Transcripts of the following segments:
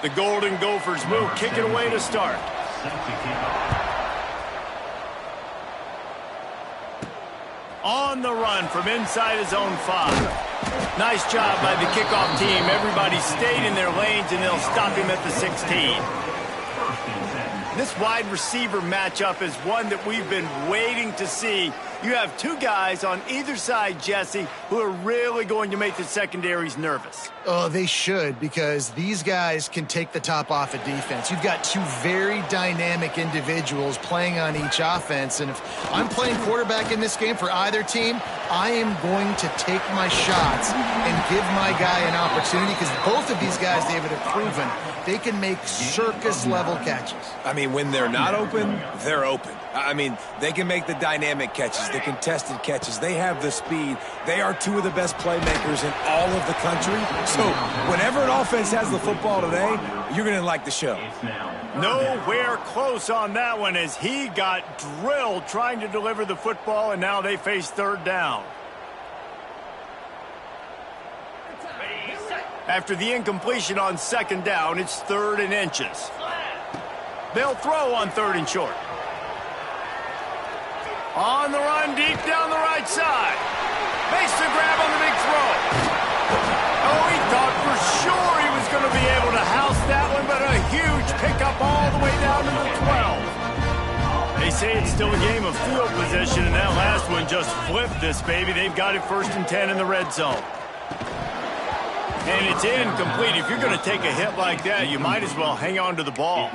The Golden Gophers will kick it away to start. On the run from inside his own 5. Nice job by the kickoff team. Everybody stayed in their lanes, and they'll stop him at the 16. This wide receiver matchup is one that we've been waiting to see. You have two guys on either side, Jesse, who are really going to make the secondaries nervous. Oh, they should, because these guys can take the top off of defense. You've got two very dynamic individuals playing on each offense, and if I'm playing quarterback in this game for either team, I am going to take my shots and give my guy an opportunity, because both of these guys, David, have proven they can make circus-level catches. I mean, when they're not open, they're open. I mean, they can make the dynamic catches, the contested catches. They have the speed. They are two of the best playmakers in all of the country. So whenever an offense has the football today, you're going to like the show. Nowhere close on that one as he got drilled trying to deliver the football, and now they face third down. After the incompletion on second down, it's 3rd and inches. They'll throw on 3rd and short. On the run, deep down the right side. Makes the grab on the big throw. Oh, he thought for sure he was going to be able to house that one, but a huge pickup all the way down to the 12. They say it's still a game of field position, and that last one just flipped this baby. They've got it 1st and 10 in the red zone. And it's incomplete. If you're going to take a hit like that, you might as well hang on to the ball.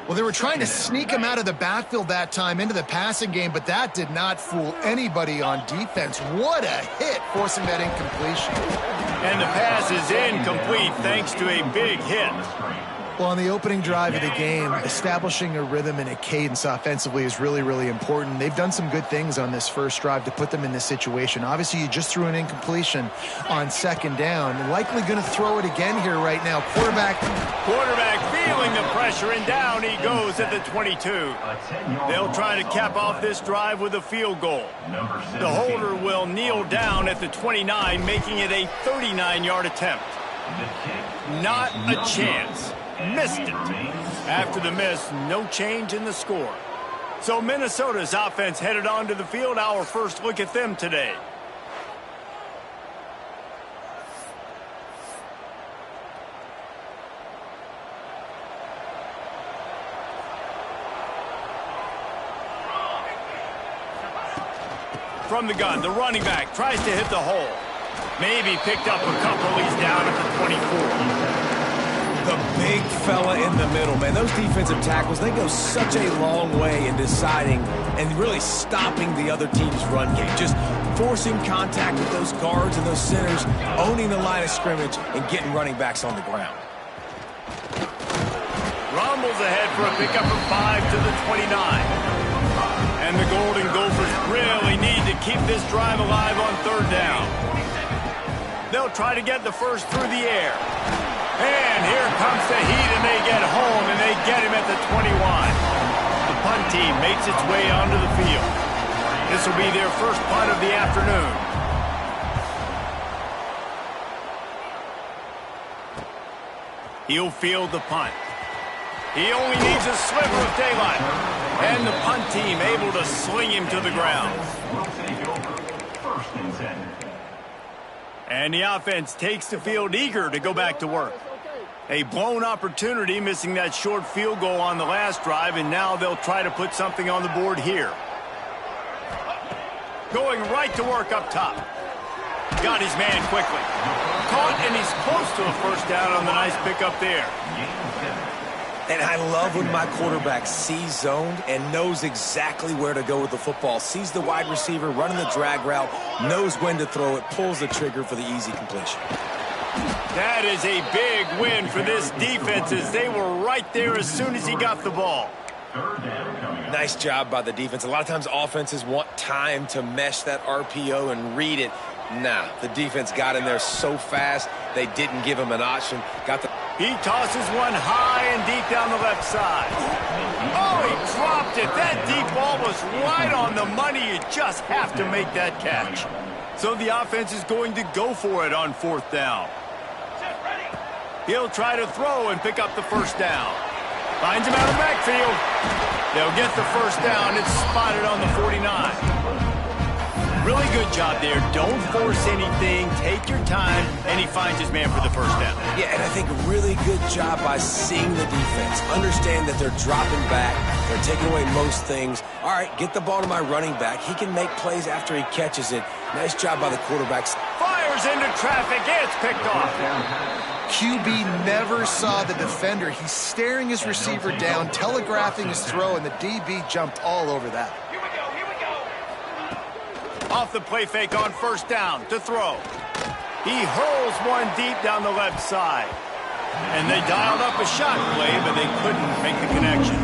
Well, they were trying to sneak him out of the backfield that time into the passing game, but that did not fool anybody on defense. What a hit, forcing that incompletion. And the pass is incomplete thanks to a big hit. Well, on the opening drive of the game, establishing a rhythm and a cadence offensively is really, really important. They've done some good things on this first drive to put them in this situation. Obviously, you just threw an incompletion on second down. Likely going to throw it again here right now. Quarterback feeling the pressure, and down he goes at the 22. They'll try to cap off this drive with a field goal. The holder will kneel down at the 29, making it a 39-yard attempt. Not a chance. Missed it. After the miss, no change in the score. So Minnesota's offense headed onto the field. Our first look at them today. From the gun, the running back tries to hit the hole. Maybe picked up a couple. He's down at the 24. The big fella in the middle, man. Those defensive tackles, they go such a long way in deciding and really stopping the other team's run game. Just forcing contact with those guards and those centers, owning the line of scrimmage, and getting running backs on the ground. Rumbles ahead for a pickup of 5 to the 29. And the Golden Gophers really need to keep this drive alive on third down. They'll try to get the first through the air. And here comes the heat, and they get home, and they get him at the 21. The punt team makes its way onto the field. This will be their first punt of the afternoon. He'll field the punt. He only needs a sliver of daylight. And the punt team able to sling him to the ground. And the offense takes the field eager to go back to work. A blown opportunity, missing that short field goal on the last drive, and now they'll try to put something on the board here. Going right to work up top. Got his man quickly. Caught, and he's close to a first down on the nice pickup there. And I love when my quarterback sees zoned and knows exactly where to go with the football. Sees the wide receiver running the drag route, knows when to throw it, pulls the trigger for the easy completion. That is a big win for this defense, as they were right there as soon as he got the ball. Nice job by the defense. A lot of times offenses want time to mesh that RPO and read it. Nah, the defense got in there so fast, they didn't give him an option. He tosses one high and deep down the left side. Oh, he dropped it. That deep ball was right on the money. You just have to make that catch. So the offense is going to go for it on fourth down. He'll try to throw and pick up the first down. Finds him out of backfield. They'll get the first down. It's spotted on the 49. Really good job there. Don't force anything. Take your time, and he finds his man for the first down. Yeah, and I think a really good job by seeing the defense. Understand that they're dropping back. They're taking away most things. All right, get the ball to my running back. He can make plays after he catches it. Nice job by the quarterbacks. Fires into traffic. It's picked off. QB never saw the defender. He's staring his receiver down, telegraphing his throw, and the DB jumped all over that. Off the play fake on first down to throw. He hurls one deep down the left side. And they dialed up a shot play, but they couldn't make the connection.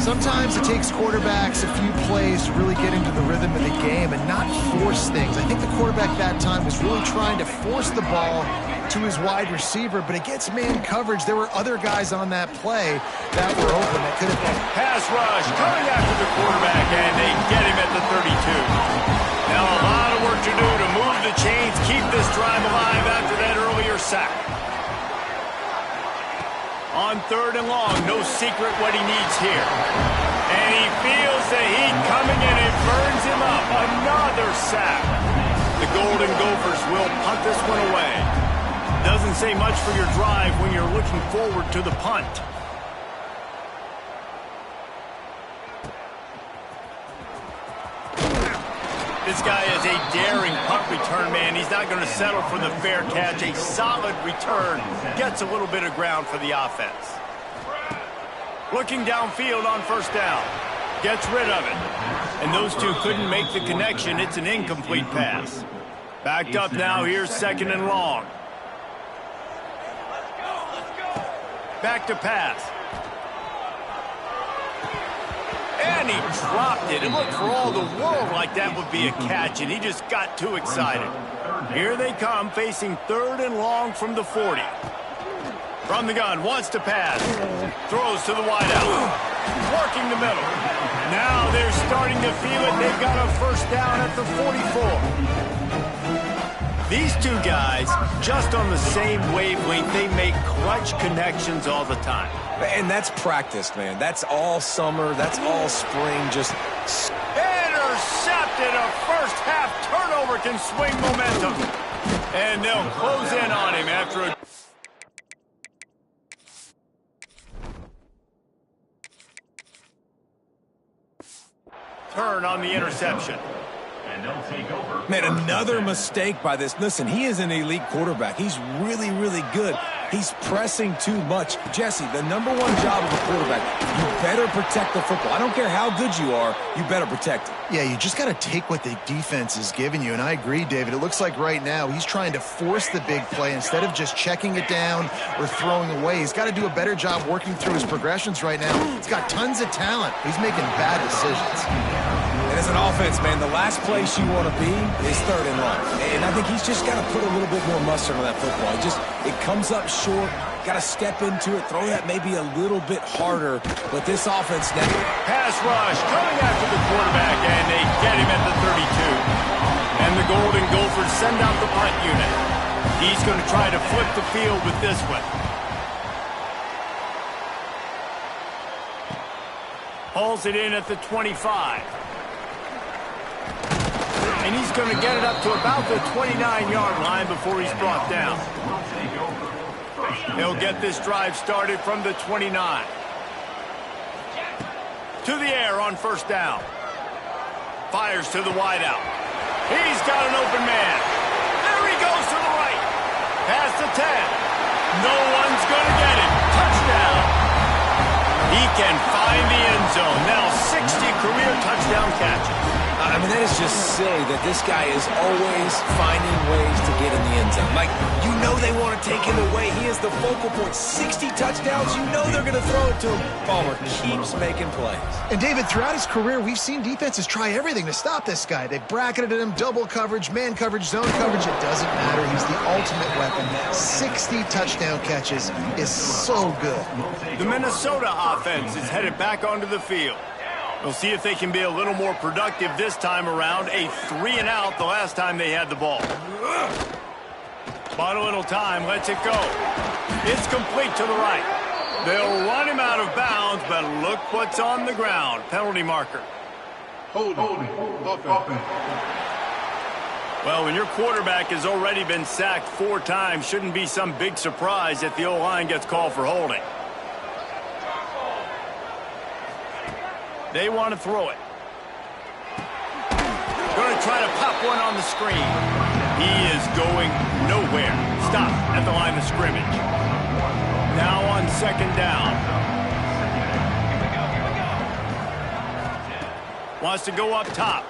Sometimes it takes quarterbacks a few plays to really get into the rhythm of the game and not force things. I think the quarterback that time was really trying to force the ball to his wide receiver, but against man coverage, there were other guys on that play that were open that could have been. Pass rush coming after the quarterback, and they get him at the 32. Now a lot of work to do to move the chains, keep this drive alive after that earlier sack. On third and long, no secret what he needs here. And he feels the heat coming and it burns him up. Another sack. The Golden Gophers will punt this one away. Doesn't say much for your drive when you're looking forward to the punt. This guy is a daring punt return man. He's not going to settle for the fair catch. A solid return. Gets a little bit of ground for the offense. Looking downfield on first down. Gets rid of it. And those two couldn't make the connection. It's an incomplete pass. Backed up now. Here's second and long. Back to pass. And he dropped it. It looked for all the world like that would be a catch, and he just got too excited. Here they come, facing third and long from the 40. From the gun, wants to pass. Throws to the wideout. Working the middle. Now they're starting to feel it. They've got a first down at the 44. These two guys, just on the same wavelength, they make clutch connections all the time. And that's practice, man. That's all summer. That's all spring. Just intercepted. A first half turnover can swing momentum. And they'll close in on him after a... turn on the interception. Man, another mistake by this. Listen, he is an elite quarterback. He's really, really good. He's pressing too much. Jesse, the number one job of a quarterback, you better protect the football. I don't care how good you are, you better protect it. Yeah, you just got to take what the defense is giving you, and I agree, David. It looks like right now he's trying to force the big play instead of just checking it down or throwing away. He's got to do a better job working through his progressions right now. He's got tons of talent. He's making bad decisions. And as an offense, man, the last place you want to be is third and long. And I think he's just got to put a little bit more mustard on that football. It comes up short. Got to step into it, throw that maybe a little bit harder. But this offense now. Pass rush coming after the quarterback, and they get him at the 32. And the Golden Gophers send out the punt unit. He's going to try to flip the field with this one. Hauls it in at the 25. And he's going to get it up to about the 29-yard line before he's brought down. He'll get this drive started from the 29. To the air on first down. Fires to the wideout. He's got an open man. There he goes to the right. Past the 10. No one's going to get him. Touchdown. He can find the end zone. Now 60 career touchdown catches. I mean, that is just silly that this guy is always finding ways to get in the end zone. Like, you know they want to take him away. He is the focal point. 60 touchdowns, you know they're going to throw it to him. Palmer keeps making plays. And, David, throughout his career, we've seen defenses try everything to stop this guy. They've bracketed him, double coverage, man coverage, zone coverage. It doesn't matter. He's the ultimate weapon. 60 touchdown catches is so good. The Minnesota offense is headed back onto the field. We'll see if they can be a little more productive this time around. A 3-and-out the last time they had the ball. Bought a little time, lets it go. It's complete to the right. They'll run him out of bounds, but look what's on the ground. Penalty marker. Holding. Offense. Well, when your quarterback has already been sacked 4 times, shouldn't be some big surprise if the O-line gets called for holding. They want to throw it. Going to try to pop one on the screen. He is going nowhere. Stop at the line of scrimmage. Now on 2nd down. Wants to go up top.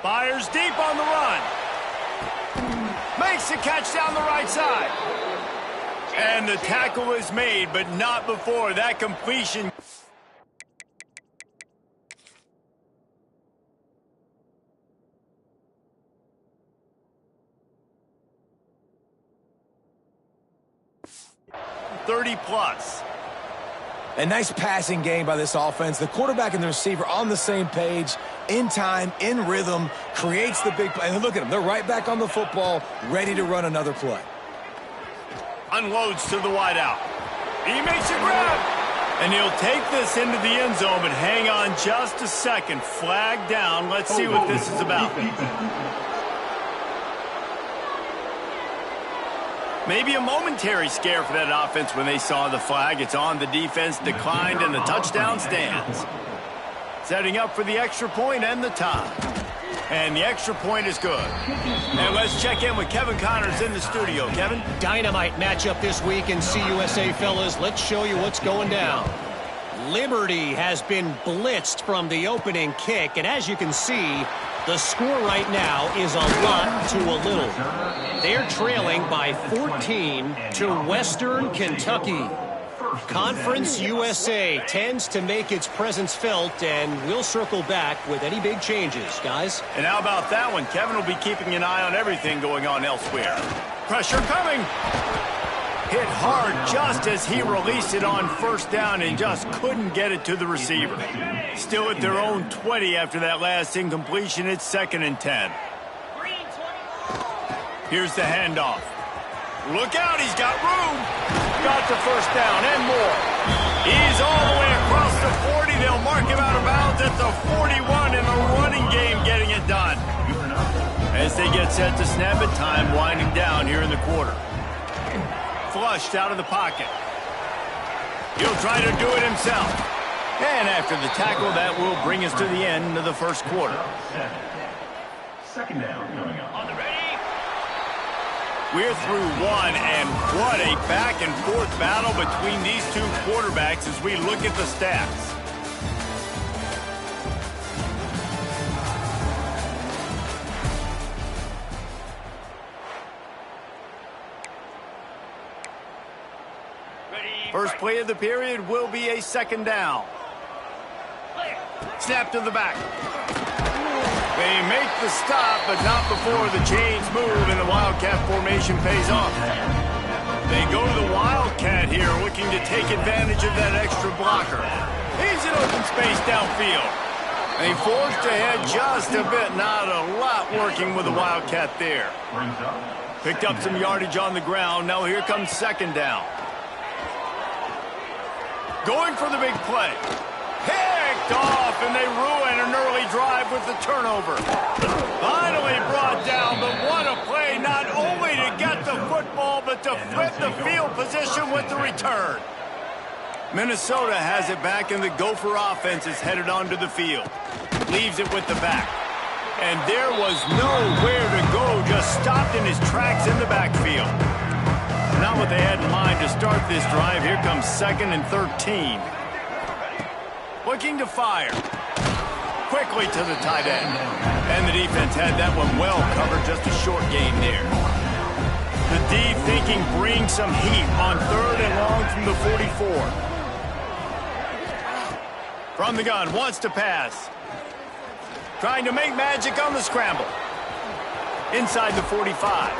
Fires deep on the run. Makes the catch down the right side. And the tackle is made, but not before that completion. +30. A nice passing game by this offense. The quarterback and the receiver on the same page, in time, in rhythm, creates the big play. And look at them. They're right back on the football, ready to run another play. Unloads to the wideout. He makes a grab. And he'll take this into the end zone, but hang on just a second. Flag down. Let's see what this is about. Maybe a momentary scare for that offense when they saw the flag. It's on, the defense declined, and the touchdown stands. Setting up for the extra point and the tie. And the extra point is good. And let's check in with Kevin Connors in the studio. Kevin? Dynamite matchup this week in CUSA, fellas. Let's show you what's going down. Liberty has been blitzed from the opening kick, and as you can see, the score right now is a lot to a little. They're trailing by 14 to Western Kentucky. Conference USA tends to make its presence felt, and we'll circle back with any big changes, guys. And how about that one? Kevin will be keeping an eye on everything going on elsewhere. Pressure coming. Hit hard just as he released it on 1st down and just couldn't get it to the receiver. Still at their own 20 after that last incompletion. It's 2nd and 10. Here's the handoff. Look out, he's got room. Got the 1st down and more. He's all the way across the 40. They'll mark him out of bounds at the 41 in the running game, getting it done. As they get set to snap it, time winding down here in the quarter. Flushed out of the pocket. He'll try to do it himself. And after the tackle, that will bring us to the end of the 1st quarter. 2nd down coming up. On the ready. We're through 1, and what a back-and-forth battle between these 2 quarterbacks as we look at the stats. First play of the period will be a 2nd down. Snap to the back. They make the stop, but not before the chains move and the Wildcat formation pays off. They go to the Wildcat here, looking to take advantage of that extra blocker. He's in open space downfield. They forced ahead just a bit, not a lot working with the Wildcat there. Picked up some yardage on the ground. Now here comes 2nd down. Going for the big play. Picked off, and they ruin an early drive with the turnover. Finally brought down, but what a play, not only to get the football, but to flip the field position with the return. Minnesota has it back, and the Gopher offense is headed onto the field. Leaves it with the back. And there was nowhere to go, just stopped in his tracks in the backfield. Not what they had in mind to start this drive. Here comes 2nd and 13. Looking to fire. Quickly to the tight end. And the defense had that one well covered, just a short gain there. The D thinking bring some heat on 3rd and long from the 44. From the gun, wants to pass. Trying to make magic on the scramble. Inside the 45.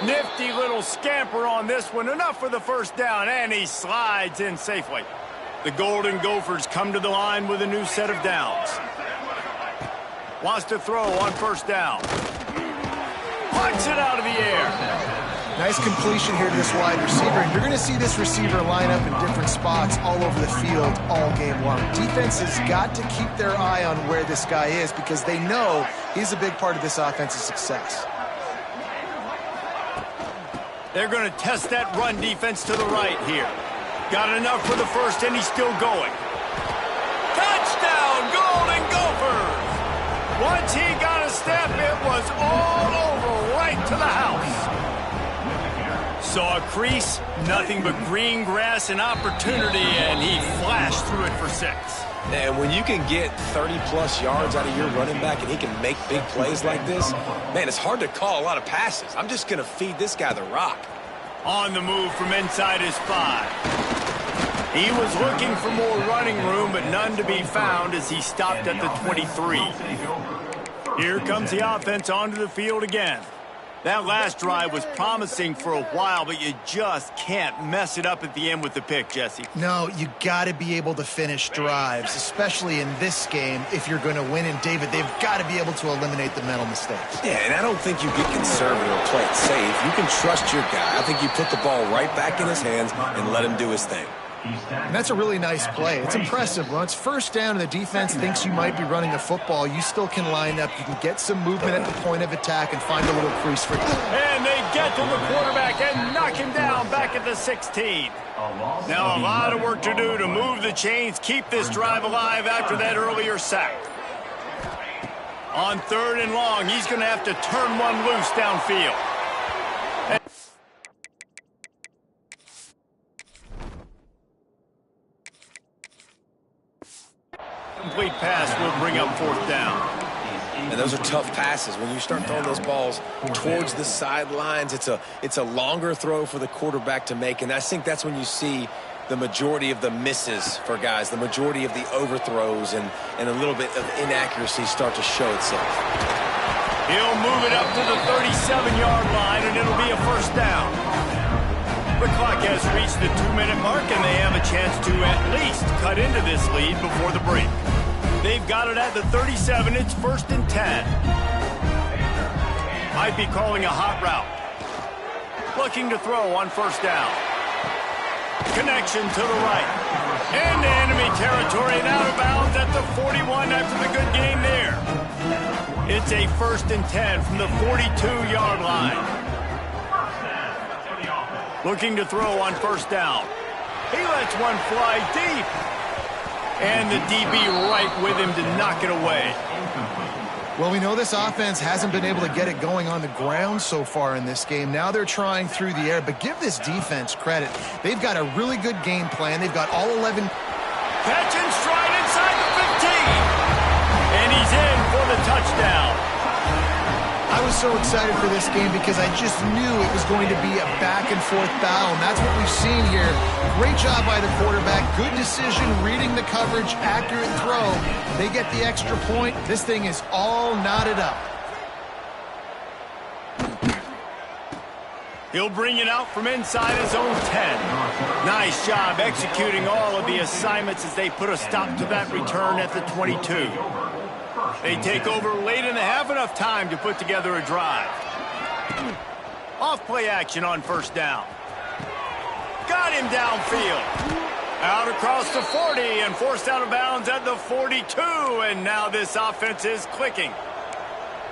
Nifty little scamper on this one. Enough for the 1st down, and he slides in safely. The Golden Gophers come to the line with a new set of downs. Wants to throw on 1st down. Knocks it out of the air. Nice completion here to this wide receiver, and you're going to see this receiver line up in different spots all over the field all game long. Defense has got to keep their eye on where this guy is because they know he's a big part of this offensive success. They're going to test that run defense to the right here. Got enough for the first, and he's still going. Touchdown, Golden Gophers! Once he got a step, it was all over right to the house. Saw a crease, nothing but green grass and opportunity, and he flashed through it for 6. And when you can get 30-plus yards out of your running back and he can make big plays like this, man, it's hard to call a lot of passes. I'm just going to feed this guy the rock. On the move from inside his 5. He was looking for more running room, but none to be found as he stopped at the 23. Here comes the offense onto the field again. That last drive was promising for a while, but you just can't mess it up at the end with the pick, Jesse. No, you got to be able to finish drives, especially in this game if you're going to win. And, David, they've got to be able to eliminate the mental mistakes. Yeah, and I don't think you get conservative or play it safe. You can trust your guy. I think you put the ball right back in his hands and let him do his thing. And that's a really nice play. It's impressive. When it's first down and the defense thinks you might be running the football, you still can line up. You can get some movement at the point of attack and find a little crease for you. And they get to the quarterback and knock him down back at the 16. Now a lot of work to do to move the chains, keep this drive alive after that earlier sack. On 3rd and long, he's going to have to turn one loose downfield. Complete pass will bring up 4th down. And those are tough passes. When you start throwing those balls towards the sidelines, it's a longer throw for the quarterback to make. And I think that's when you see the majority of the misses for guys, the majority of the overthrows and a little bit of inaccuracy start to show itself. He'll move it up to the 37-yard line, and it'll be a 1st down. The clock has reached the 2-minute mark, and they have a chance to at least cut into this lead before the break. They've got it at the 37. It's 1st and 10. Might be calling a hot route. Looking to throw on 1st down. Connection to the right. Into enemy territory and out of bounds at the 41 after the good gain there. It's a 1st and 10 from the 42-yard line. Looking to throw on 1st down. He lets one fly deep. And the DB right with him to knock it away. Well, we know this offense hasn't been able to get it going on the ground so far in this game. Now they're trying through the air, but give this defense credit. They've got a really good game plan. They've got all 11. Catch and stride inside the 15. And he's in for the touchdown. I was so excited for this game because I just knew it was going to be a back-and-forth battle, and that's what we've seen here. Great job by the quarterback. Good decision, reading the coverage, accurate throw. They get the extra point. This thing is all knotted up. He'll bring it out from inside his own 10. Nice job executing all of the assignments as they put a stop to that return at the 22. They take over late in the half, enough time to put together a drive. Off play action on 1st down. Got him downfield. Out across the 40 and forced out of bounds at the 42. And now this offense is clicking.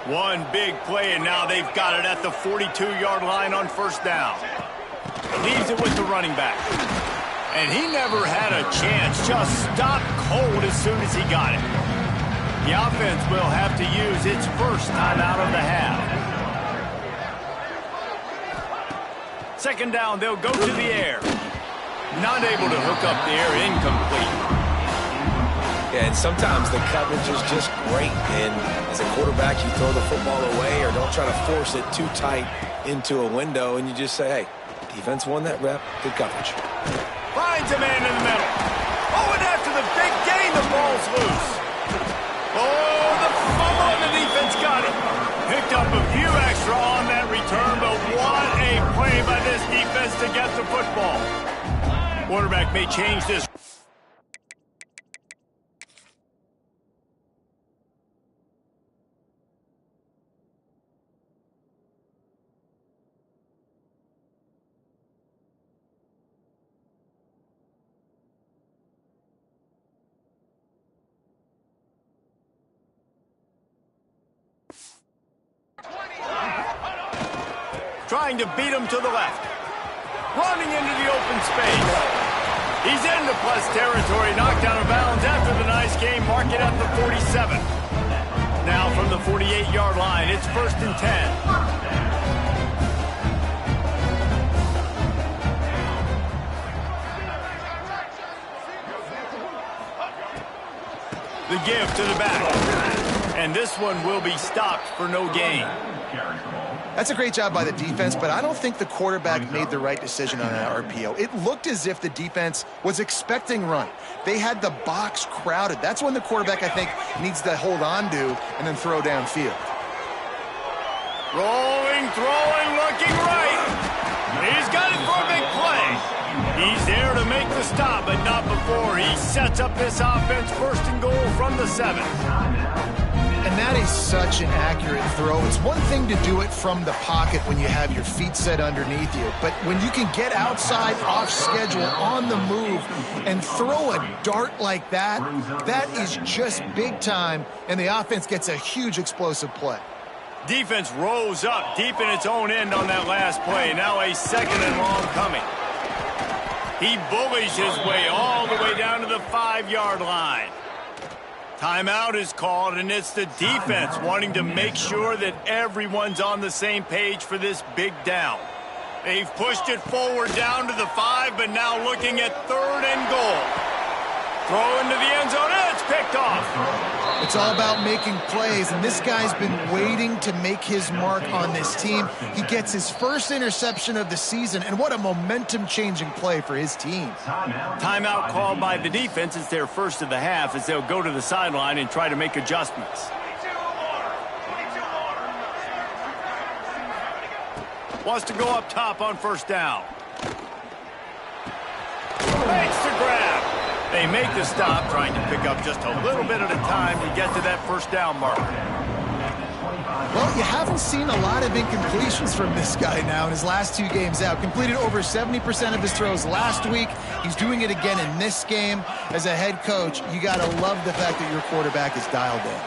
One big play, and now they've got it at the 42-yard line on 1st down. Leaves it with the running back. And he never had a chance. Just stopped cold as soon as he got it. The offense will have to use its first time out of the half. 2nd down, they'll go to the air. Not able to hook up there, incomplete. Yeah, and sometimes the coverage is just great. And as a quarterback, you throw the football away or don't try to force it too tight into a window, and you just say, hey, defense won that rep, good coverage. Finds a man in the middle. Oh, and after the big gain, the ball's loose. Oh, the fumble, and the defense got it. Picked up a few extra on that return, but what a play by this defense to get the football. Quarterback may change this. trying to beat him to the left. Running into the open space. He's into plus territory, knocked out of bounds after the nice game. Mark it at the 47. Now from the 48-yard line, it's 1st and 10. The give to the back. And this one will be stopped for no gain. That's a great job by the defense, but I don't think the quarterback made the right decision on that RPO. It looked as if the defense was expecting run. They had the box crowded. That's when the quarterback, I think, needs to hold on to and then throw downfield. Rolling, throwing, looking right. He's got it for a big play. He's there to make the stop, but not before he sets up this offense. 1st and goal from the 7. And that is such an accurate throw. It's one thing to do it from the pocket when you have your feet set underneath you, but when you can get outside, off schedule, on the move, and throw a dart like that, that is just big time, and the offense gets a huge explosive play. Defense rose up deep in its own end on that last play. Now a 2nd and long coming. He bullies his way all the way down to the 5-yard line. Timeout is called, and it's the defense wanting to make sure that everyone's on the same page for this big down. They've pushed it forward down to the 5, but now looking at 3rd and goal. Throw into the end zone, and it's picked off. It's all about making plays, and this guy's been waiting to make his mark on this team. He gets his first interception of the season, and what a momentum-changing play for his team. Timeout called by the defense. It's their first of the half as they'll go to the sideline and try to make adjustments. Wants to go up top on 1st down. Makes the grab. They make the stop, trying to pick up just a little bit at a time to get to that 1st down marker. Well, you haven't seen a lot of incompletions from this guy now in his last 2 games out. Completed over 70% of his throws last week. He's doing it again in this game. As a head coach, you got to love the fact that your quarterback is dialed in.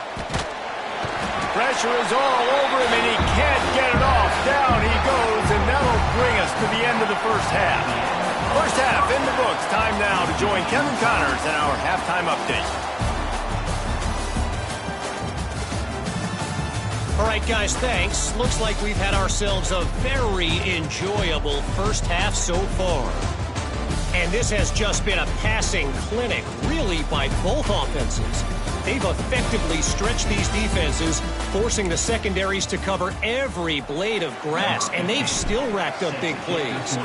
Pressure is all over him, and he can't get it off. Down he goes, and that'll bring us to the end of the 1st half. 1st half in the books. Time now to join Kevin Connors in our halftime update. All right, guys, thanks. Looks like we've had ourselves a very enjoyable 1st half so far. And this has just been a passing clinic, really, by both offenses. They've effectively stretched these defenses, forcing the secondaries to cover every blade of grass, and they've still racked up big plays.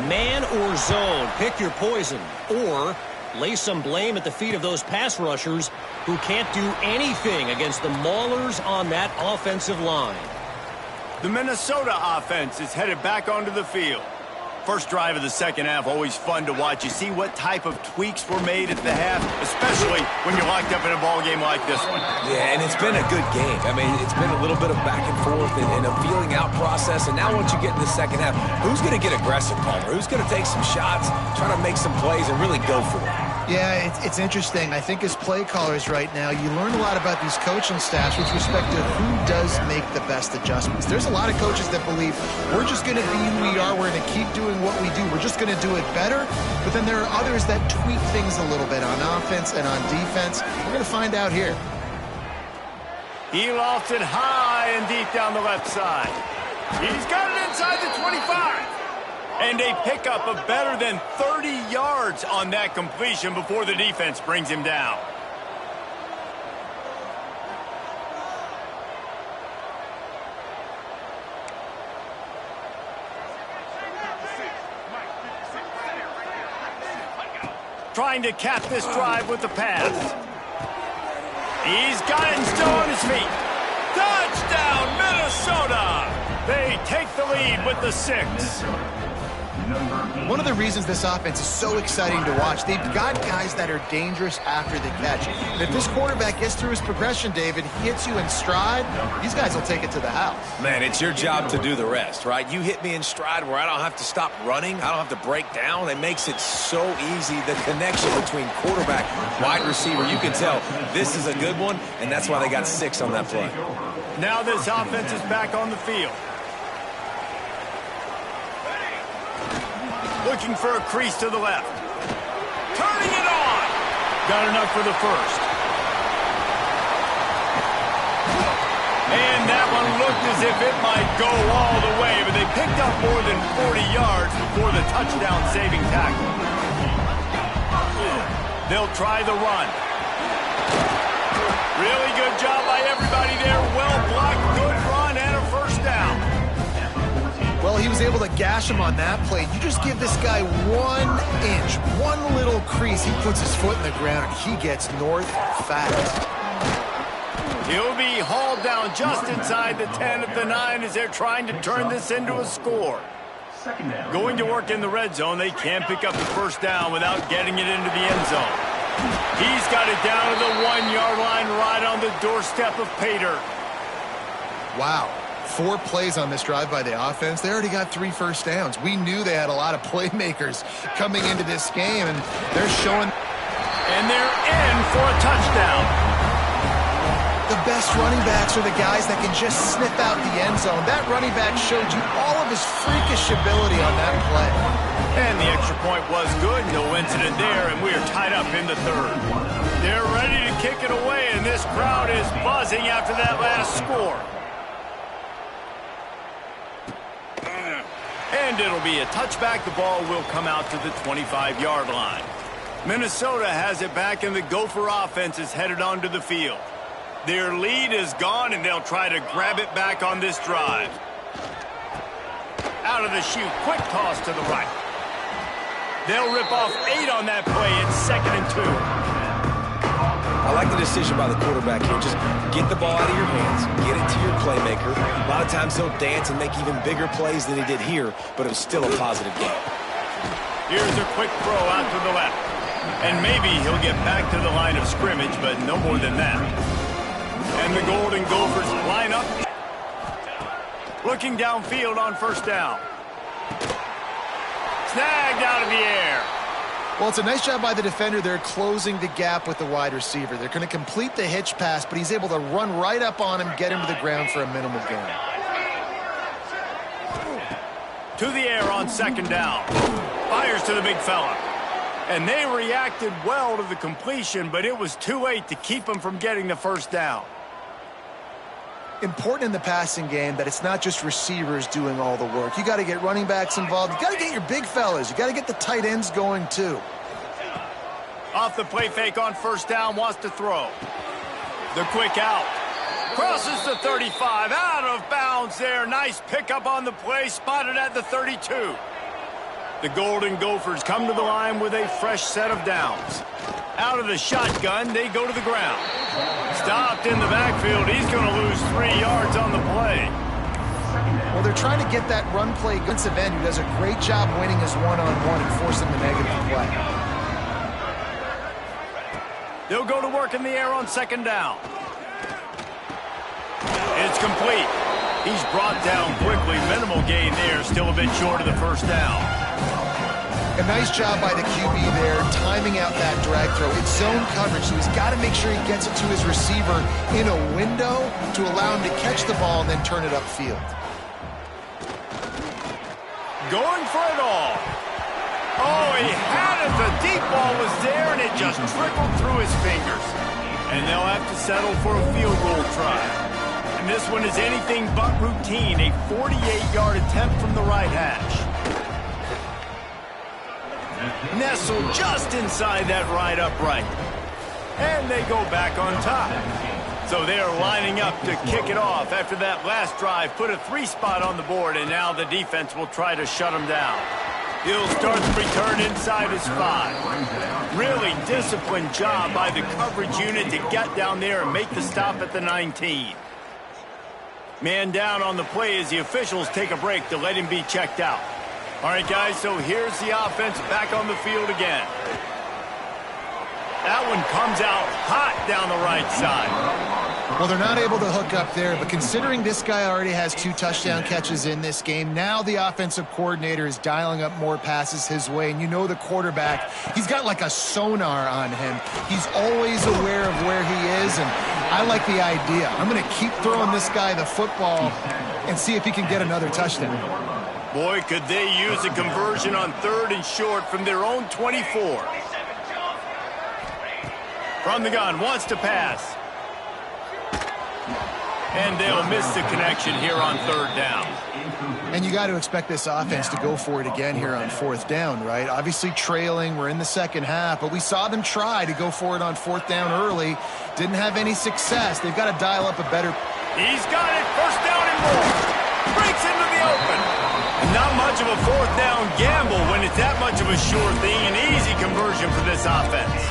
Man or zone, pick your poison, or lay some blame at the feet of those pass rushers who can't do anything against the maulers on that offensive line. The Minnesota offense is headed back onto the field. First drive of the 2nd half, always fun to watch. You see what type of tweaks were made at the half, especially when you're locked up in a ball game like this one. Yeah, and it's been a good game. I mean, it's been a little bit of back and forth and a feeling out process. And now once you get in the 2nd half, who's going to get aggressive, Palmer? Who's going to take some shots, try to make some plays, and really go for it? Yeah, it's interesting. I think as play callers right now, you learn a lot about these coaching staffs with respect to who does make the best adjustments. There's a lot of coaches that believe we're just going to be who we are. We're going to keep doing what we do. We're just going to do it better. But then there are others that tweak things a little bit on offense and on defense. We're going to find out here. He lofts it high and deep down the left side. He's got it inside the 25. And a pickup of better than 30 yards on that completion before the defense brings him down. Trying to cap this drive with the pass. He's got it and still on his feet. Touchdown, Minnesota! They take the lead with the 6. One of the reasons this offense is so exciting to watch, they've got guys that are dangerous after the catch. And if this quarterback gets through his progression, David, he hits you in stride, these guys will take it to the house. Man, it's your job to do the rest, right? You hit me in stride where I don't have to stop running. I don't have to break down. It makes it so easy. The connection between quarterback, wide receiver, you can tell this is a good one, and that's why they got 6 on that play. Now this offense is back on the field. Looking for a crease to the left. Turning it on. Got enough for the first. And that one looked as if it might go all the way, but they picked up more than 40 yards before the touchdown-saving tackle. They'll try the run. Really good job by everybody there. Well blocked, good run, and a first down. Well, he was able to gash him on that play. You just give this guy 1 inch, one little crease. He puts his foot in the ground, and he gets north fast. He'll be hauled down just inside the 10 at the 9 as they're trying to turn this into a score. Going to work in the red zone, they can't pick up the first down without getting it into the end zone. He's got it down to the 1-yard line right on the doorstep of Pater. Wow. 4 plays on this drive by the offense. They already got 3 first downs. We knew they had a lot of playmakers coming into this game, and they're showing. And they're in for a touchdown. The best running backs are the guys that can just sniff out the end zone. That running back showed you all of his freakish ability on that play. And the extra point was good. No incident there, and we are tied up in the 3rd. They're ready to kick it away, and this crowd is buzzing after that last score. And it'll be a touchback. The ball will come out to the 25-yard line. Minnesota has it back, and the Gopher offense is headed onto the field. Their lead is gone, and they'll try to grab it back on this drive. Out of the chute, quick toss to the right. They'll rip off 8 on that play. It's 2nd and 2. I like the decision by the quarterback here. Just get the ball out of your hands, get it to your playmaker. A lot of times he'll dance and make even bigger plays than he did here, but it was still a positive game. Here's a quick throw out to the left. And maybe he'll get back to the line of scrimmage, but no more than that. And the Golden Gophers line up. Looking downfield on first down. Snagged out of the air. Well, it's a nice job by the defender. They're closing the gap with the wide receiver. They're going to complete the hitch pass, but he's able to run right up on him, get him to the ground for a minimal gain. To the air on 2nd down. Fires to the big fella. And they reacted well to the completion, but it was too late to keep him from getting the first down. Important in the passing game that it's not just receivers doing all the work. You got to get running backs involved. You got to get your big fellas. You got to get the tight ends going too. Off the play fake on first down, wants to throw. The quick out. Crosses the 35, out of bounds there. Nice pickup on the play, spotted at the 32. The Golden Gophers come to the line with a fresh set of downs. Out of the shotgun, they go to the ground. Stopped in the backfield. He's going to lose 3 yards on the play. Well, they're trying to get that run play. Defensive end who does a great job winning his one-on-one and forcing the negative play. They'll go to work in the air on 2nd down. It's complete. He's brought down quickly. Minimal gain there. Still a bit short of the first down. A nice job by the QB there, timing out that drag throw. It's zone coverage, so he's got to make sure he gets it to his receiver in a window to allow him to catch the ball and then turn it upfield. Going for it all. Oh, he had it. The deep ball was there, and it just trickled through his fingers. And they'll have to settle for a field goal try. And this one is anything but routine, a 48-yard attempt from the right hash. Nestled just inside that right upright. And they go back on top. So they're lining up to kick it off after that last drive. Put a 3 spot on the board, and now the defense will try to shut them down. He'll start the return inside his 5. Really disciplined job by the coverage unit to get down there and make the stop at the 19. Man down on the play as the officials take a break to let him be checked out. All right, guys, so here's the offense back on the field again. That one comes out hot down the right side. Well, they're not able to hook up there, but considering this guy already has 2 touchdown catches in this game, now the offensive coordinator is dialing up more passes his way, and you know the quarterback, he's got like a sonar on him. He's always aware of where he is, and I like the idea. I'm going to keep throwing this guy the football and see if he can get another touchdown. Boy, could they use a conversion on 3rd and short from their own 24. From the gun, wants to pass. And they'll miss the connection here on 3rd down. And you got to expect this offense to go for it again here on 4th down, right? Obviously trailing, we're in the second half, but we saw them try to go for it on 4th down early. Didn't have any success. They've got to dial up a better... He's got it, 1st down and more. Breaks into the open. Not much of a 4th down gamble when it's that much of a sure thing. An easy conversion for this offense.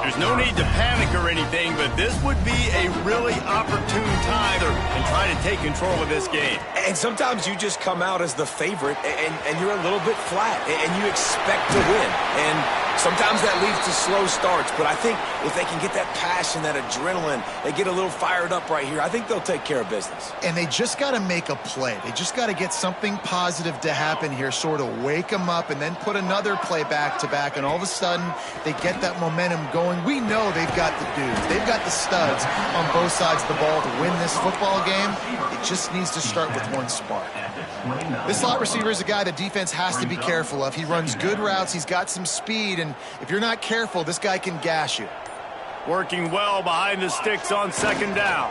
There's no need to panic or anything, but this would be a really opportune time and try to take control of this game. And sometimes you just come out as the favorite, and you're a little bit flat, and you expect to win. And sometimes that leads to slow starts, but I think if they can get that passion, that adrenaline, they get a little fired up right here, I think they'll take care of business. And they just got to make a play. They just got to get something positive to happen here, sort of wake them up, and then put another play back-to-back, and all of a sudden they get that momentum going. We know they've got the dudes. They've got the studs on both sides of the ball to win this football game. It just needs to start with one spark. This slot receiver is a guy the defense has to be careful of. He runs good routes. He's got some speed, and if you're not careful, this guy can gash you. Working well behind the sticks on 2nd down.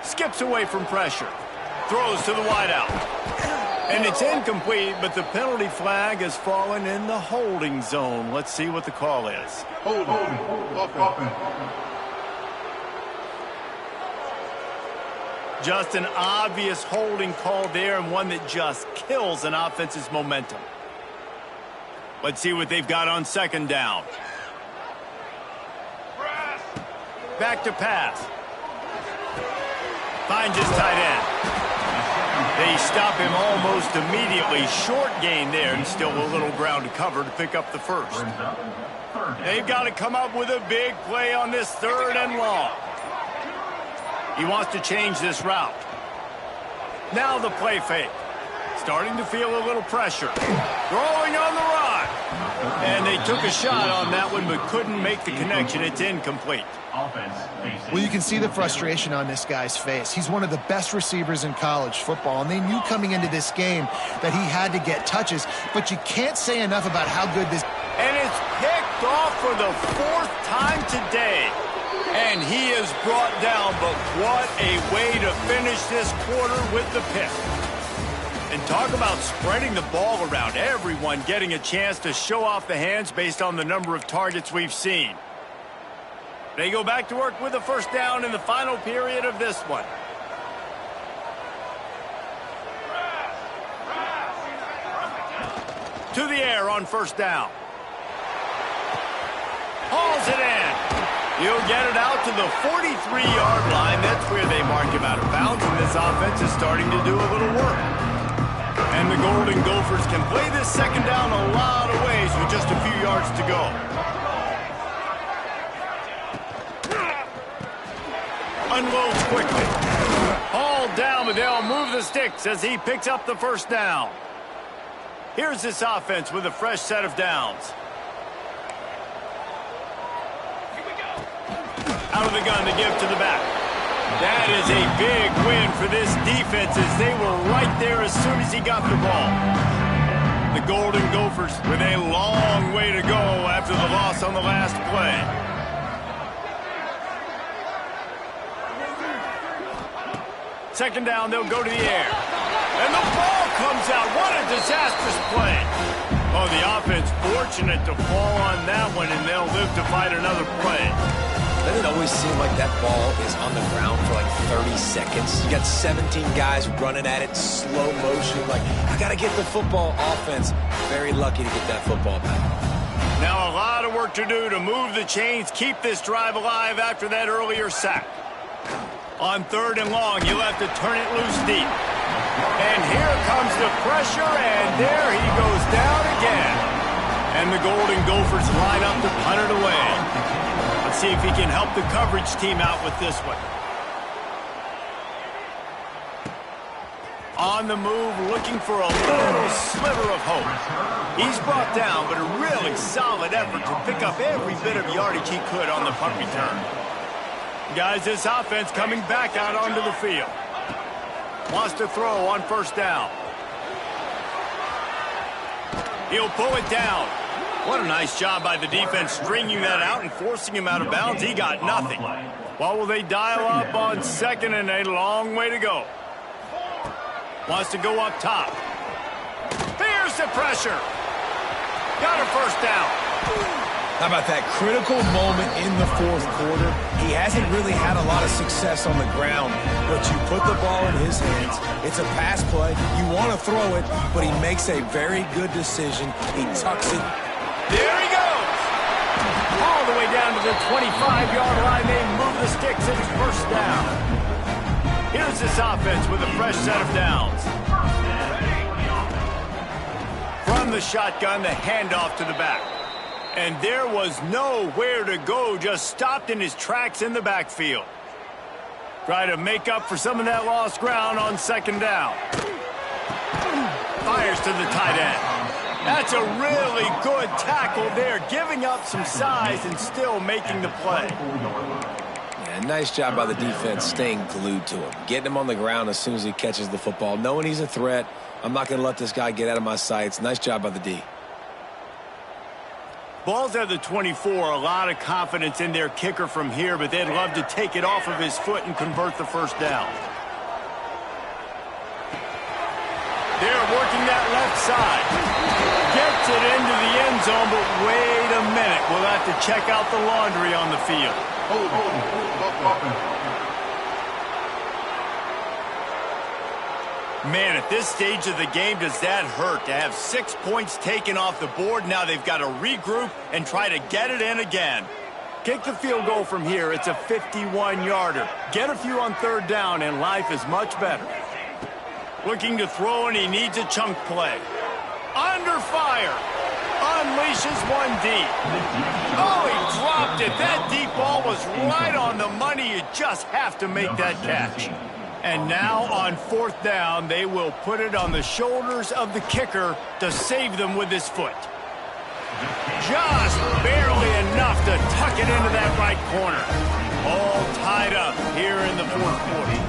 Skips away from pressure. Throws to the wideout. And it's incomplete, but the penalty flag has fallen in the holding zone. Let's see what the call is. Holding. Just an obvious holding call there, and one that just kills an offense's momentum. Let's see what they've got on 2nd down. Back to pass. Finds his tight end. They stop him almost immediately. Short gain there, and still a little ground to cover to pick up the 1st. They've got to come up with a big play on this 3rd and long. He wants to change this route. Now the play fake. Starting to feel a little pressure. Throwing on the run. And they took a shot on that one, but couldn't make the connection. It's incomplete. Well, you can see the frustration on this guy's face. He's one of the best receivers in college football, and they knew coming into this game that he had to get touches, but you can't say enough about how good this... And it's picked off for the 4th time today. And he is brought down, but what a way to finish this quarter with the pick. And talk about spreading the ball around. Everyone getting a chance to show off the hands based on the number of targets we've seen. They go back to work with a 1st down in the final period of this one. To the air on 1st down. Hauls it in. He'll get it out to the 43-yard line. That's where they mark him out of bounds, and this offense is starting to do a little work. And the Golden Gophers can play this 2nd down a lot of ways with just a few yards to go. Unloads quickly. Hauled down, but they'll move the sticks as he picks up the 1st down. Here's this offense with a fresh set of downs. Out of the gun to give to the back. That is a big win for this defense as they were right there as soon as he got the ball. The Golden Gophers with a long way to go after the loss on the last play. Second down, they'll go to the air. And the ball comes out. What a disastrous play. Oh, the offense fortunate to fall on that one, and they'll live to fight another play. Doesn't it always seem like that ball is on the ground for like 30 seconds? You got 17 guys running at it, slow motion. Like, I got to get the football. Offense, very lucky to get that football back. Now a lot of work to do to move the chains, keep this drive alive after that earlier sack. On 3rd and long, you'll have to turn it loose deep. And here comes the pressure, and there he goes down again. And the Golden Gophers line up to punt it away. Let's see if he can help the coverage team out with this one. On the move, looking for a little sliver of hope. He's brought down, but a really solid effort to pick up every bit of yardage he could on the punt return. Guys, this offense coming back out onto the field. Wants to throw on first down. He'll pull it down. What a nice job by the defense stringing that out and forcing him out of bounds. He got nothing. Well, will they dial up on second and a long way to go? Wants to go up top. Fears the pressure. Got a first down. How about that critical moment in the fourth quarter? He hasn't really had a lot of success on the ground, but you put the ball in his hands. It's a pass play. You want to throw it, but he makes a very good decision. He tucks it. There he goes. All the way down to the 25-yard line. They move the sticks. It's first down. Here's this offense with a fresh set of downs. From the shotgun, the handoff to the back. And there was nowhere to go, just stopped in his tracks in the backfield. Try to make up for some of that lost ground on second down. Fires to the tight end. That's a really good tackle there, giving up some size and still making the play. Yeah, nice job by the defense staying glued to him. Getting him on the ground as soon as he catches the football. Knowing he's a threat, I'm not going to let this guy get out of my sights. Nice job by the D. Ball's at the 24, a lot of confidence in their kicker from here, but they'd love to take it off of his foot and convert the first down. They're working that left side. Gets it into the end zone, but wait a minute. We'll have to check out the laundry on the field. Man, at this stage of the game, does that hurt to have 6 points taken off the board? Now they've got to regroup and try to get it in again. Kick the field goal from here. It's a 51-yarder. Get a few on third down, and life is much better. Looking to throw, and he needs a chunk play. Under fire. Unleashes one deep. Oh, he dropped it. That deep ball was right on the money. You just have to make that catch. And now on fourth down, they will put it on the shoulders of the kicker to save them with his foot. Just barely enough to tuck it into that right corner. All tied up here in the fourth quarter.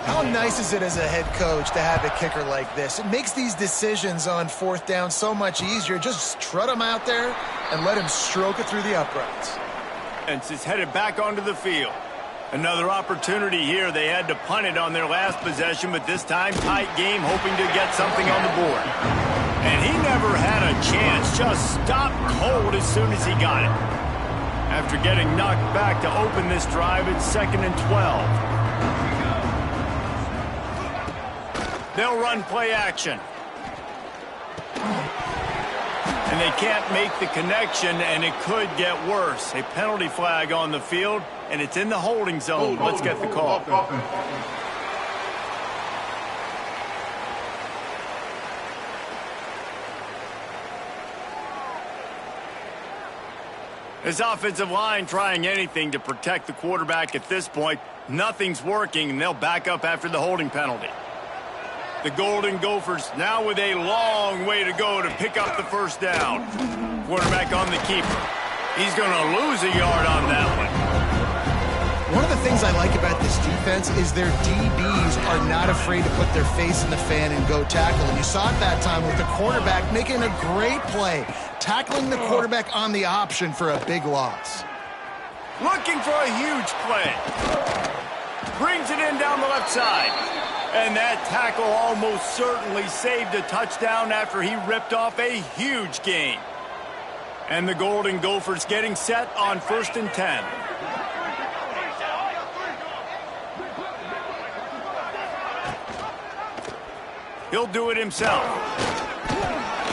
How nice is it as a head coach to have a kicker like this? It makes these decisions on fourth down so much easier. Just strut him out there and let him stroke it through the uprights. And it's headed back onto the field. Another opportunity here. They had to punt it on their last possession, but this time tight game, hoping to get something on the board. And he never had a chance. Just stopped cold as soon as he got it. After getting knocked back to open this drive, it's 2nd and 12. They'll run play action. And they can't make the connection, and it could get worse. A penalty flag on the field, and it's in the holding zone. Let's get the call. This offensive line trying anything to protect the quarterback at this point. Nothing's working, and they'll back up after the holding penalty. The Golden Gophers now with a long way to go to pick up the first down. Quarterback on the keeper. He's going to lose a yard on that one. One of the things I like about this defense is their DBs are not afraid to put their face in the fan and go tackle. And you saw it that time with the quarterback making a great play, tackling the quarterback on the option for a big loss. Looking for a huge play. Brings it in down the left side. And that tackle almost certainly saved a touchdown after he ripped off a huge gain. And the Golden Gophers getting set on 1st and 10. He'll do it himself.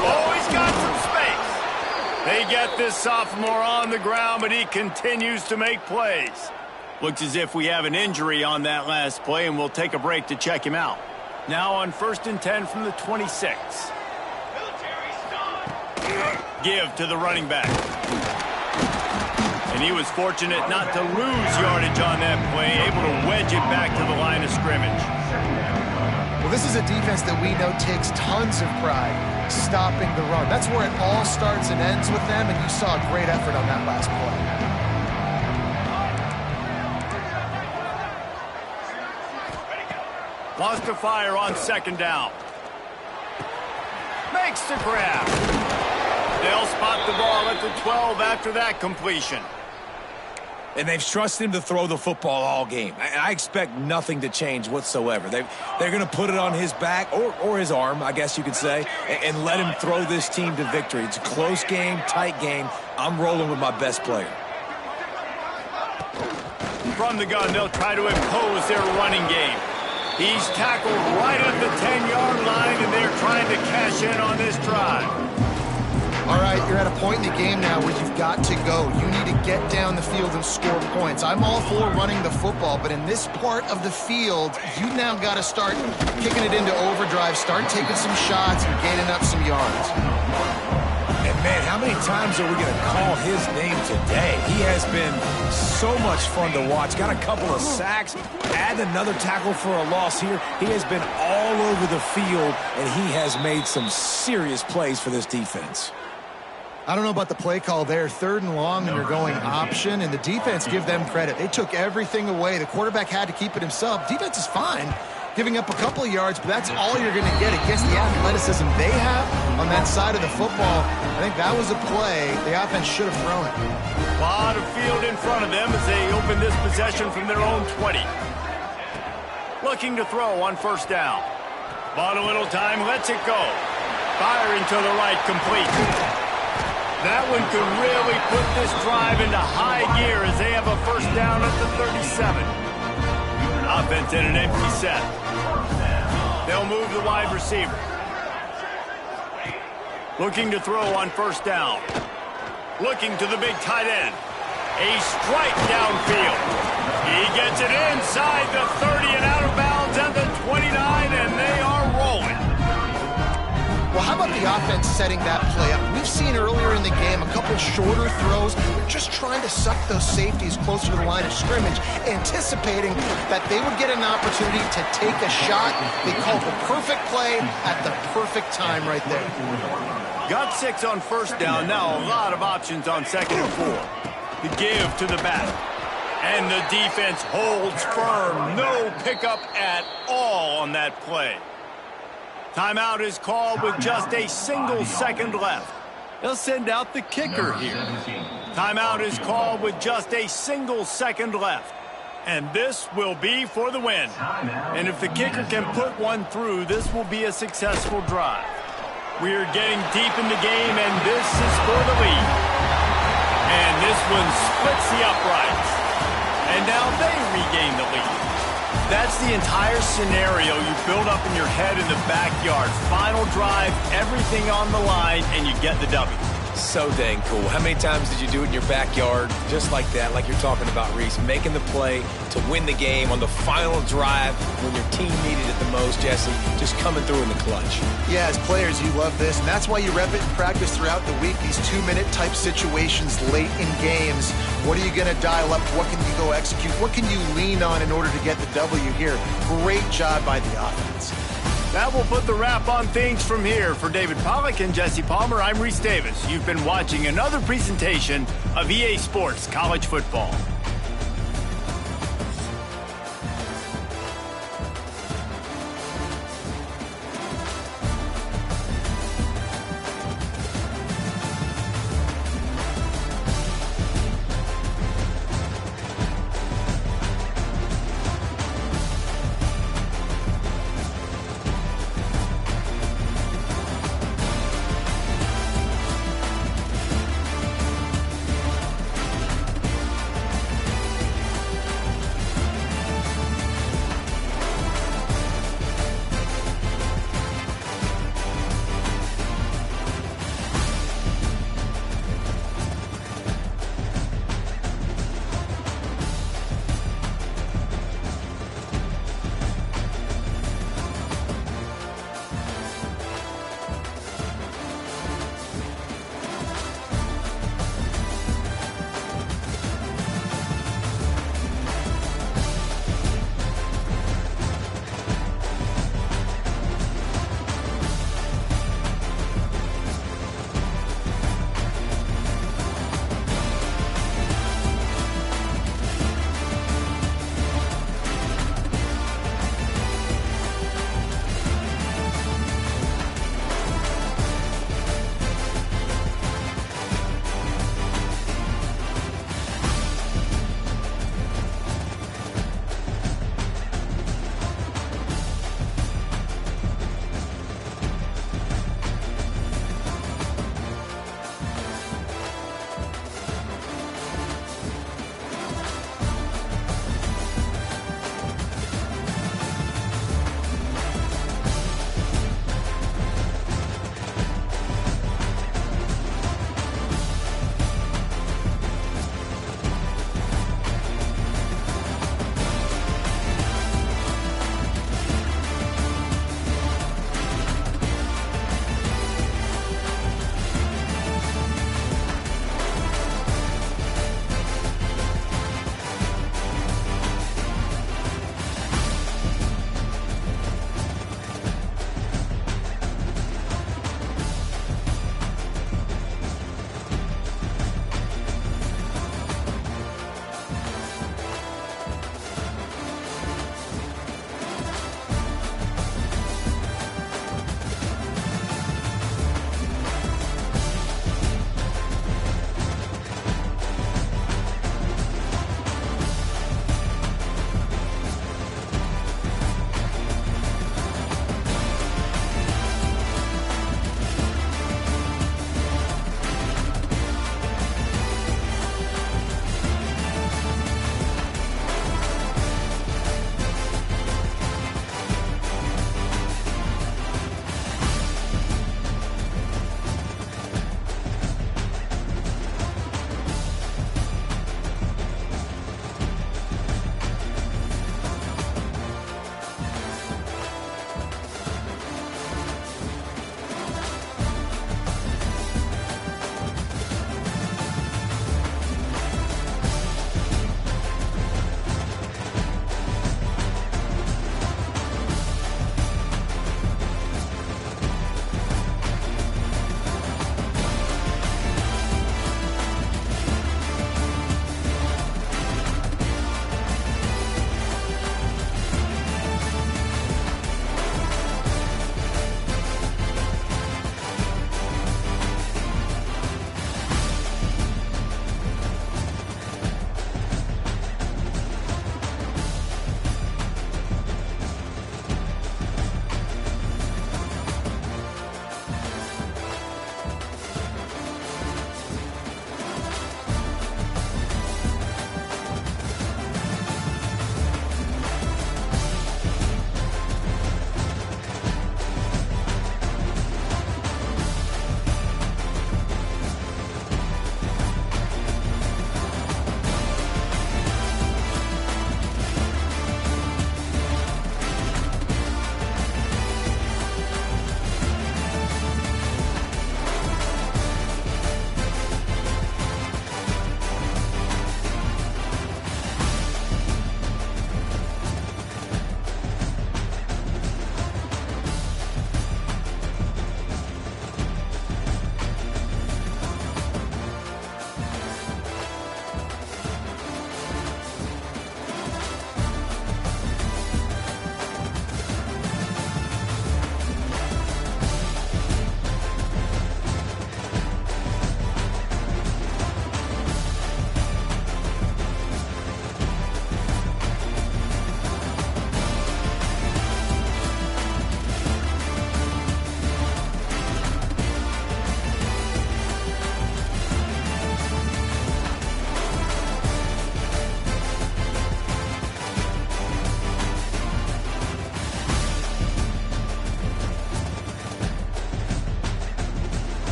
Oh, he's got some space. They get this sophomore on the ground, but he continues to make plays. Looks as if we have an injury on that last play, and we'll take a break to check him out. Now on 1st and 10 from the 26. Give to the running back. And he was fortunate not to lose yardage on that play, able to wedge it back to the line of scrimmage. Well, this is a defense that we know takes tons of pride stopping the run. That's where it all starts and ends with them, and you saw a great effort on that last play. Wants to fire on second down. Makes the grab. They'll spot the ball at the 12 after that completion. And they've trusted him to throw the football all game. I expect nothing to change whatsoever. They're going to put it on his back or his arm, I guess you could say, and let him throw this team to victory. It's a close game, tight game. I'm rolling with my best player. From the gun, they'll try to impose their running game. He's tackled right at the 10-yard line, and they're trying to cash in on this drive. All right, you're at a point in the game now where you've got to go. You need to get down the field and score points. I'm all for running the football, but in this part of the field, you now got to start kicking it into overdrive, start taking some shots and gaining up some yards. And, man, how many times are we going to call his name today? He has been so much fun to watch. Got a couple of sacks, add another tackle for a loss here. He has been all over the field, and he has made some serious plays for this defense. I don't know about the play call there. 3rd and long, and you're going option, and the defense, give them credit. They took everything away. The quarterback had to keep it himself. Defense is fine, giving up a couple of yards, but that's all you're going to get against the athleticism they have on that side of the football. I think that was a play the offense should have thrown it. A lot of field in front of them as they open this possession from their own 20. Looking to throw on first down. Bought a little time, lets it go. Firing to the right, complete. That one could really put this drive into high gear as they have a first down at the 37. Offense in an empty set. They'll move the wide receiver. Looking to throw on first down. Looking to the big tight end. A strike downfield. He gets it inside the 30 and out of bounds at the 29, and they are rolling. Well, how about the offense setting that play up? We've seen earlier in the game a couple shorter throws. They're just trying to suck those safeties closer to the line of scrimmage, anticipating that they would get an opportunity to take a shot. They called the perfect play at the perfect time right there. Got 6 on first down. Now a lot of options on 2nd and 4. The give to the back. And the defense holds firm. No pickup at all on that play. Timeout is called with just a single second left. They'll send out the kicker here. Timeout is called with just a single second left. And this will be for the win. And if the kicker can put one through, this will be a successful drive. We are getting deep in the game, and this is for the lead. And this one splits the uprights. And now they regain the lead. That's the entire scenario you build up in your head in the backyard. Final drive, everything on the line, and you get the W. So dang cool. How many times did you do it in your backyard? Just like that, like you're talking about, Reese. Making the play to win the game on the final drive when your team needed it the most, Jesse. Just coming through in the clutch. Yeah, as players, you love this, and that's why you rep it in practice throughout the week. These 2-minute type situations late in games. What are you going to dial up? What can you go execute? What can you lean on in order to get the W here? Great job by the offense. That will put the wrap on things from here. For David Pollack and Jesse Palmer, I'm Reese Davis. You've been watching another presentation of EA Sports College Football.